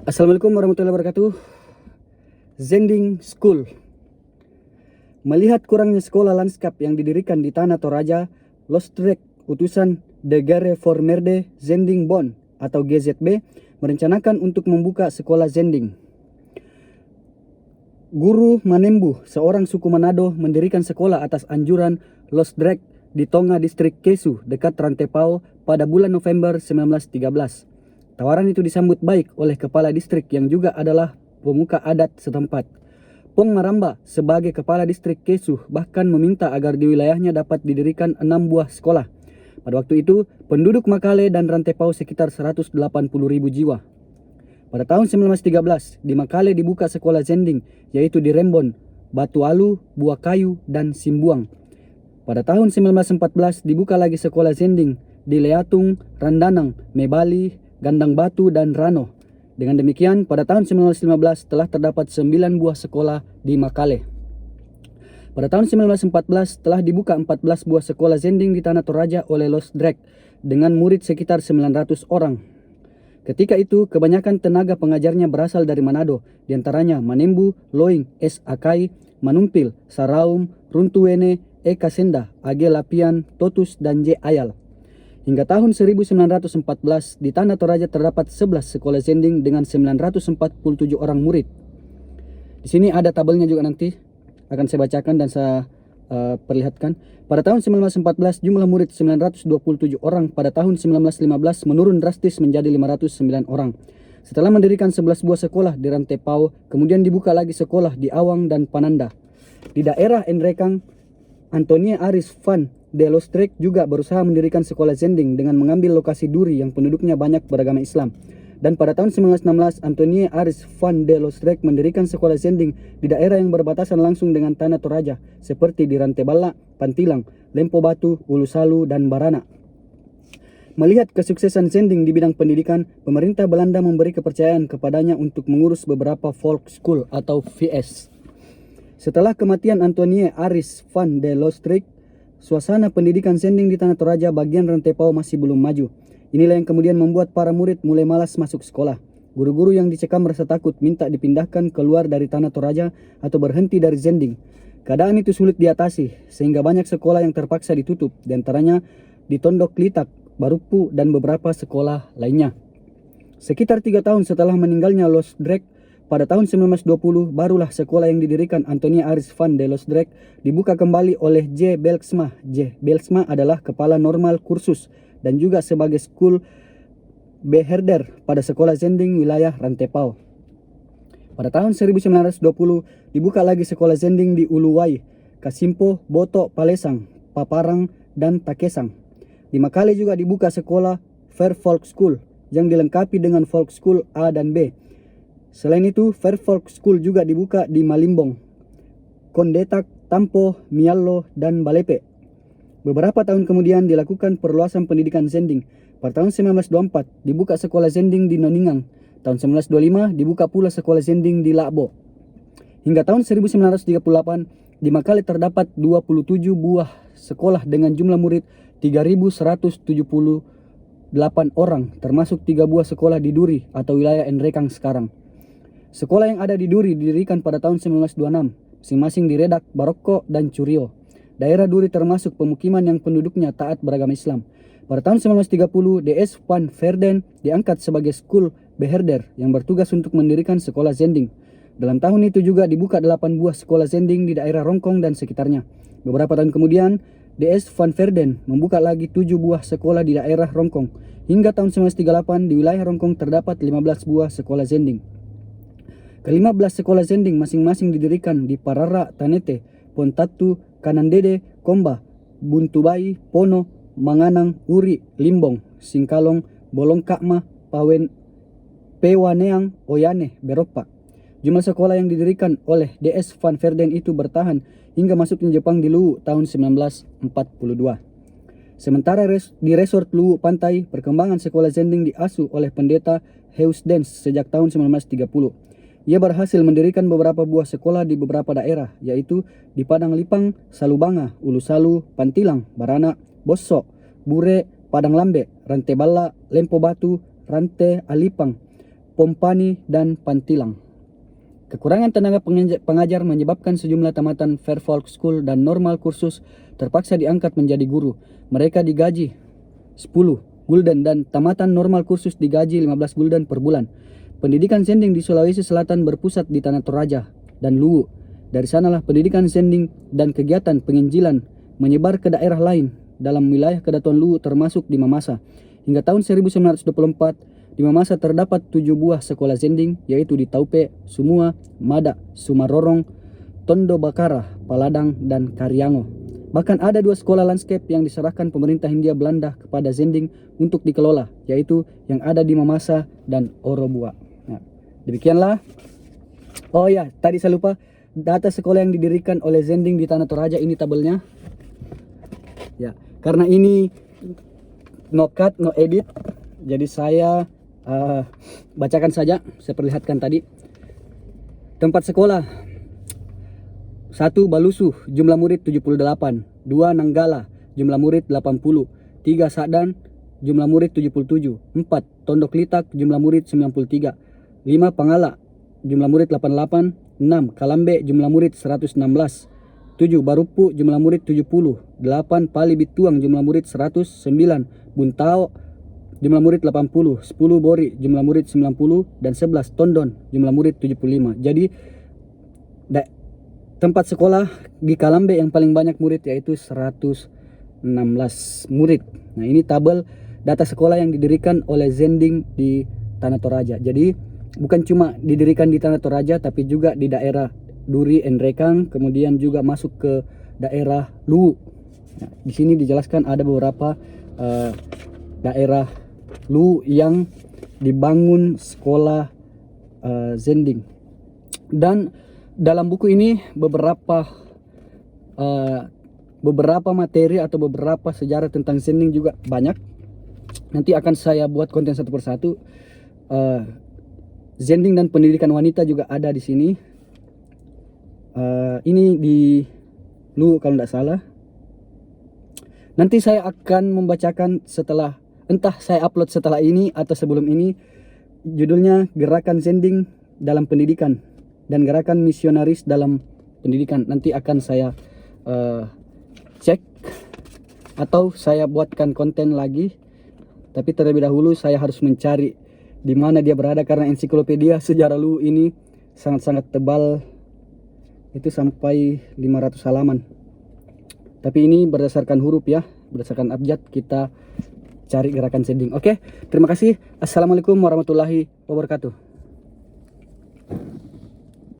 Assalamualaikum warahmatullahi wabarakatuh. Zending School. Melihat kurangnya sekolah lanskap yang didirikan di Tanah Toraja, Lostrek utusan De Gare Formerde Zending Bon atau GZB merencanakan untuk membuka sekolah Zending. Guru Manembu, seorang suku Manado, mendirikan sekolah atas anjuran Lostrek di Tonga Distrik Kesu dekat Rantepao pada bulan November 1913. Tawaran itu disambut baik oleh kepala distrik yang juga adalah pemuka adat setempat. Pong Maramba sebagai kepala distrik Kesu bahkan meminta agar di wilayahnya dapat didirikan 6 buah sekolah. Pada waktu itu, penduduk Makale dan Rantepao sekitar 180.000 jiwa. Pada tahun 1913, di Makale dibuka sekolah Zending, yaitu di Rembon, Batu Alu, Buah Kayu, dan Simbuang. Pada tahun 1914, dibuka lagi sekolah Zending di Leatung, Randanang, Mebali, Gandang Batu, dan Rano. Dengan demikian, pada tahun 1915 telah terdapat 9 buah sekolah di Makale. Pada tahun 1914 telah dibuka 14 buah sekolah Zending di Tanah Toraja oleh Lostrek dengan murid sekitar 900 orang. Ketika itu, kebanyakan tenaga pengajarnya berasal dari Manado, diantaranya Manembu, Loing, S. Akai, Manumpil, Saraum, Runtuwene, E. Kasenda, Age Lapian, Totus, dan J. Ayal. Hingga tahun 1914, di Tanah Toraja terdapat 11 sekolah Zending dengan 947 orang murid. Di sini ada tabelnya juga, nanti akan saya bacakan dan saya perlihatkan. Pada tahun 1914, jumlah murid 927 orang. Pada tahun 1915 menurun drastis menjadi 509 orang. Setelah mendirikan 11 buah sekolah di Rantepao, kemudian dibuka lagi sekolah di Awang dan Pananda. Di daerah Enrekang, Antonie Aris van de Lostrek juga berusaha mendirikan sekolah Zending dengan mengambil lokasi Duri yang penduduknya banyak beragama Islam. Dan pada tahun 1916, Antonie Aris van de Lostrek mendirikan sekolah Zending di daerah yang berbatasan langsung dengan Tanah Toraja, seperti di Ranteballa, Pantilang, Lempo Batu, Ulu Salu, dan Barana. Melihat kesuksesan Zending di bidang pendidikan, pemerintah Belanda memberi kepercayaan kepadanya untuk mengurus beberapa folk school atau VS. Setelah kematian Antonie Aris van de Lostrek, suasana pendidikan Zending di Tanah Toraja bagian Rantepao masih belum maju. Inilah yang kemudian membuat para murid mulai malas masuk sekolah. Guru-guru yang dicekam merasa takut minta dipindahkan keluar dari Tanah Toraja atau berhenti dari Zending. Keadaan itu sulit diatasi, sehingga banyak sekolah yang terpaksa ditutup, diantaranya di Tondok Litak, Barupu, dan beberapa sekolah lainnya. Sekitar 3 tahun setelah meninggalnya Lostrek, pada tahun 1920, barulah sekolah yang didirikan Antonie Aris van de Lostrek dibuka kembali oleh J. Belsma. J. Belsma adalah kepala normal kursus dan juga sebagai school beherder pada sekolah Zending wilayah Rantepao. Pada tahun 1920, dibuka lagi sekolah Zending di Uluwai, Kasimpo, Boto, Palesang, Paparang, dan Takesang. Di Makale juga dibuka sekolah Fair Folk School yang dilengkapi dengan Folk School A dan B. Selain itu, Fair Folk School juga dibuka di Malimbong, Kondetak, Tampo, Miallo, dan Balepe. Beberapa tahun kemudian dilakukan perluasan pendidikan Zending. Pada tahun 1924 dibuka sekolah Zending di Noningang. Tahun 1925 dibuka pula sekolah Zending di Labo. Hingga tahun 1938 di Makale terdapat 27 buah sekolah dengan jumlah murid 3.178 orang, termasuk 3 buah sekolah di Duri atau wilayah Enrekang sekarang. Sekolah yang ada di Duri didirikan pada tahun 1926, masing-masing di Redak, Barokko, dan Curio. Daerah Duri termasuk pemukiman yang penduduknya taat beragama Islam. Pada tahun 1930, DS Van Verden diangkat sebagai school beherder yang bertugas untuk mendirikan sekolah Zending. Dalam tahun itu juga dibuka 8 buah sekolah Zending di daerah Rongkong dan sekitarnya. Beberapa tahun kemudian, DS Van Verden membuka lagi 7 buah sekolah di daerah Rongkong. Hingga tahun 1938, di wilayah Rongkong terdapat 15 buah sekolah Zending. Ke-15 sekolah Zending masing-masing didirikan di Parara, Tanete, Pontatu, Kanandede, Komba, Buntubai, Pono, Manganang, Uri, Limbong, Singkalong, Bolongkakma, Pewaneang, Oyane, Beropa. Jumlah sekolah yang didirikan oleh DS Van Verden itu bertahan hingga masuknya Jepang di Luwu tahun 1942. Sementara di resort Luwu Pantai, perkembangan sekolah Zending diasuh oleh pendeta Heusdens sejak tahun 1930. Ia berhasil mendirikan beberapa buah sekolah di beberapa daerah, yaitu di Padang Lipang, Salubanga, Ulu Salu, Pantilang, Barana, Bosso, Bure, Padang Lambe, Ranteballa, Lempo Batu, Rante Alipang, Pompani, dan Pantilang. Kekurangan tenaga pengajar menyebabkan sejumlah tamatan Fairfolk School dan normal kursus terpaksa diangkat menjadi guru. Mereka digaji 10 gulden dan tamatan normal kursus digaji 15 gulden per bulan. Pendidikan Zending di Sulawesi Selatan berpusat di Tanah Toraja dan Luwu. Dari sanalah pendidikan Zending dan kegiatan penginjilan menyebar ke daerah lain dalam wilayah Kedatuan Luwu termasuk di Mamasa. Hingga tahun 1924 di Mamasa terdapat 7 buah sekolah Zending, yaitu di Taupe, Sumua, Mada, Sumarorong, Tondo Bakara, Paladang, dan Karyango. Bahkan ada 2 sekolah landscape yang diserahkan pemerintah Hindia Belanda kepada Zending untuk dikelola, yaitu yang ada di Mamasa dan Orobua. Nah, demikianlah. Oh ya, tadi saya lupa, data sekolah yang didirikan oleh Zending di Tanah Toraja, ini tabelnya. Ya, karena ini no cut, no edit, jadi saya bacakan saja, saya perlihatkan tadi. Tempat sekolah: 1. Balusu, jumlah murid 78. 2. Nanggala, jumlah murid 80. 3. Sadan, jumlah murid 77. 4. Tondok Litak, jumlah murid 93. 5. Pangala, jumlah murid 88. 6. Kalambe, jumlah murid 116. 7. Barupu, jumlah murid 70. 8. Pali Bituang, jumlah murid 100. 9. Buntao, jumlah murid 80. 10. Bori, jumlah murid 90. Dan 11. Tondon, jumlah murid 75. Jadi tempat sekolah di Kalambe yang paling banyak murid yaitu 116 murid. Nah, ini tabel data sekolah yang didirikan oleh Zending di Tanah Toraja. Jadi bukan cuma didirikan di Tanah Toraja, tapi juga di daerah Duri Enrekang, kemudian juga masuk ke daerah Luwu. Nah, di sini dijelaskan ada beberapa daerah Luwu yang dibangun sekolah Zending. Dan dalam buku ini beberapa materi atau beberapa sejarah tentang Zending juga banyak. Nanti akan saya buat konten satu persatu. Zending dan pendidikan wanita juga ada di sini. Ini di Luwu kalau tidak salah. Nanti saya akan membacakan setelah, entah saya upload setelah ini atau sebelum ini. Judulnya Gerakan Zending dalam Pendidikan dan Gerakan Misionaris dalam Pendidikan. Nanti akan saya cek atau saya buatkan konten lagi. Tapi terlebih dahulu saya harus mencari di mana dia berada, karena ensiklopedia sejarah Luwu ini sangat-sangat tebal. Itu sampai 500 halaman. Tapi ini berdasarkan huruf ya, berdasarkan abjad kita cari gerakan Zending. Oke, terima kasih. Assalamualaikum warahmatullahi wabarakatuh.